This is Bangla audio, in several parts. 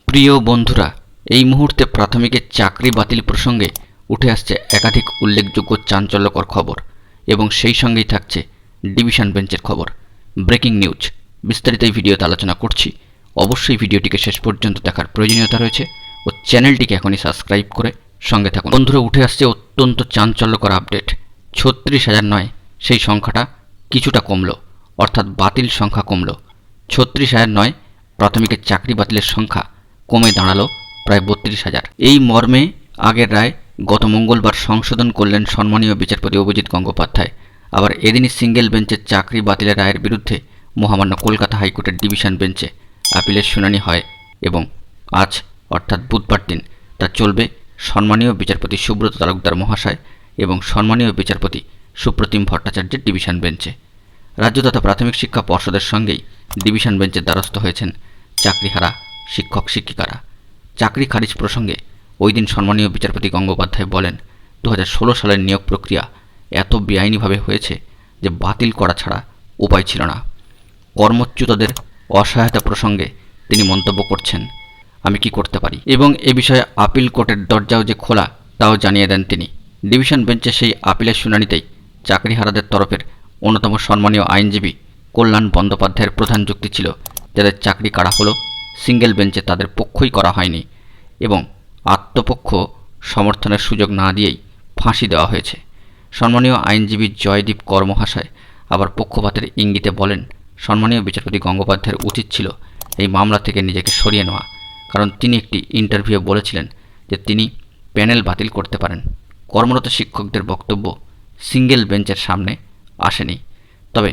প্রিয় বন্ধুরা, এই মুহূর্তে প্রাথমিকের চাকরি বাতিল প্রসঙ্গে উঠে আসছে একাধিক উল্লেখযোগ্য চাঞ্চল্যকর খবর এবং সেই সঙ্গেই থাকছে ডিভিশন বেঞ্চের খবর। ব্রেকিং নিউজ, বিস্তারিত এই ভিডিওতে আলোচনা করছি। অবশ্যই ভিডিওটিকে শেষ পর্যন্ত দেখার প্রয়োজনীয়তা রয়েছে ও চ্যানেলটিকে এখনই সাবস্ক্রাইব করে সঙ্গে থাকুন। বন্ধুরা, উঠে আসছে অত্যন্ত চাঞ্চল্যকর আপডেট। 36,000 নয়, সেই সংখ্যাটা কিছুটা কমলো, অর্থাৎ বাতিল সংখ্যা কমলো। 36,000 নয়, প্রাথমিকের চাকরি বাতিলের সংখ্যা কমে দাঁড়ালো প্রায় 32,000। এই মর্মে আগের রায় গত মঙ্গলবার সংশোধন করলেন সম্মানীয় বিচারপতি অভিজিৎ গঙ্গোপাধ্যায়। আবার এদিনই সিঙ্গেল বেঞ্চের চাকরি বাতিলের রায়ের বিরুদ্ধে মহামান্য কলকাতা হাইকোর্টের ডিভিশন বেঞ্চে আপিলের শুনানি হয় এবং আজ অর্থাৎ বুধবার দিন তা চলবে সম্মানীয় বিচারপতি সুব্রত তালুকদার মহাশয় এবং সম্মানীয় বিচারপতি সুপ্রতিম ভট্টাচার্যের ডিভিশন বেঞ্চে। রাজ্য তথা প্রাথমিক শিক্ষা পর্ষদের সঙ্গেই ডিভিশন বেঞ্চের দ্বারস্থ হয়েছেন চাকরিহারা শিক্ষক শিক্ষিকারা। চাকরি খারিজ প্রসঙ্গে ওই দিন সম্মানীয় বিচারপতি গঙ্গোপাধ্যায় বলেন, 2016 সালের নিয়োগ প্রক্রিয়া এত বেআইনিভাবে হয়েছে যে বাতিল করা ছাড়া উপায় ছিল না। কর্মচ্যুতদের অসহায়তা প্রসঙ্গে তিনি মন্তব্য করছেন, আমি কি করতে পারি, এবং এ বিষয়ে আপিল কোর্টের দরজাও যে খোলা তাও জানিয়ে দেন তিনি। ডিভিশন বেঞ্চে সেই আপিলের শুনানিতেই চাকরিহারাদের তরফের অন্যতম সম্মানীয় আইনজীবী কল্যাণ বন্দ্যোপাধ্যায়ের প্রধান যুক্তি ছিল, যাদের চাকরি কাড়া হলো সিঙ্গেল বেঞ্চে তাদের পক্ষই করা হয়নি এবং আত্মপক্ষ সমর্থনের সুযোগ না দিয়েই ফাঁসি দেওয়া হয়েছে। সম্মানীয় আইনজীবী জয়দীপ কর মহাশয় আবার পক্ষপাতের ইঙ্গিতে বলেন, সম্মানীয় বিচারপতি গঙ্গোপাধ্যায়ের উচিত ছিল এই মামলা থেকে নিজেকে সরিয়ে নেওয়া, কারণ তিনি একটি ইন্টারভিউ বলেছিলেন যে তিনি প্যানেল বাতিল করতে পারেন। কর্মরত শিক্ষকদের বক্তব্য সিঙ্গেল বেঞ্চের সামনে আসেনি। তবে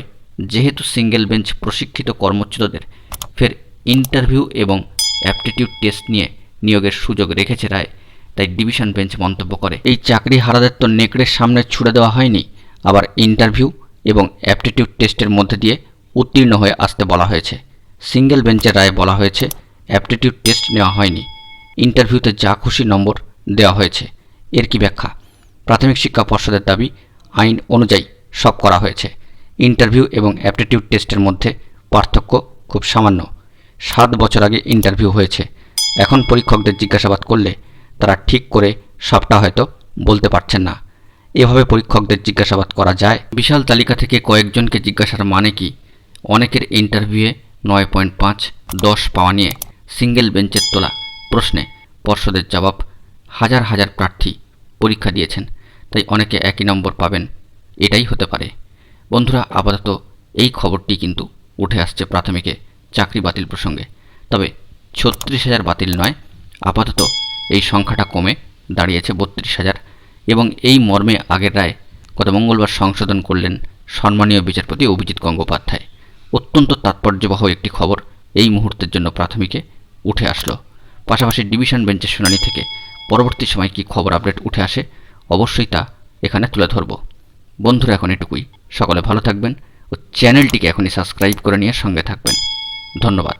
যেহেতু সিঙ্গেল বেঞ্চ প্রশিক্ষিত কর্মচ্যুতদের ফের ইন্টারভিউ এবং অ্যাপটিটিউড টেস্ট নিয়ে নিয়োগের সুযোগ রেখেছে রায়, তাই ডিভিশন বেঞ্চ মন্তব্য করে, এই চাকরি হারাদের তো নেকড়ের সামনে ছুড়ে দেওয়া হয়নি, আবার ইন্টারভিউ এবং অ্যাপটিটিউড টেস্টের মধ্যে দিয়ে উত্তীর্ণ হয়ে আসতে বলা হয়েছে। সিঙ্গেল বেঞ্চের রায়ে বলা হয়েছে অ্যাপটিটিউড টেস্ট নেওয়া হয়নি, ইন্টারভিউতে যা খুশি নম্বর দেওয়া হয়েছে। এর কি ব্যাখ্যা? প্রাথমিক শিক্ষা পর্ষদের দাবি, আইন অনুযায়ী সব করা হয়েছে। ইন্টারভিউ এবং অ্যাপটিটিউড টেস্টের মধ্যে পার্থক্য খুব সামান্য। 7 বছর আগে ইন্টারভিউ হয়েছে। এখন পরীক্ষকদের জিজ্ঞাসাবাদ করলে তারা ঠিক করে সবটা হয়তো বলতে পারছেন না। এভাবে পরীক্ষকদের জিজ্ঞাসাবাদ করা যায়? বিশাল তালিকা থেকে কয়েকজনকে জিজ্ঞাসার মানে কি? অনেকের ইন্টারভিউয়ে 9.5, 10 পাওয়া নিয়ে সিঙ্গেল বেঞ্চের তোলা প্রশ্নে পর্ষদের জবাব, হাজার হাজার প্রার্থী পরীক্ষা দিয়েছেন, তাই অনেকে একই নম্বর পাবেন, এটাই হতে পারে। বন্ধুরা, আপাতত এই খবরটি কিন্তু উঠে আসছে প্রাথমিকে চাকরি বাতিল প্রসঙ্গে। তবে 36,000 বাতিল নয়, আপাতত এই সংখ্যাটা কমে দাঁড়িয়েছে 32,000 এবং এই মর্মে আগের রায় গত মঙ্গলবার সংশোধন করলেন সম্মানীয় বিচারপতি অভিজিৎ গঙ্গোপাধ্যায়। অত্যন্ত তাৎপর্যবহ একটি খবর এই মুহূর্তের জন্য প্রাথমিকে উঠে আসলো। পাশাপাশি ডিভিশন বেঞ্চের শুনানি থেকে পরবর্তী সময় কী খবর আপডেট উঠে আসে অবশ্যই তা এখানে তুলে ধরব। বন্ধুরা, এখন এটুকুই। সকলে ভালো থাকবেন ও চ্যানেলটিকে এখনই সাবস্ক্রাইব করে নিয়ে সঙ্গে থাকবেন। ধন্যবাদ।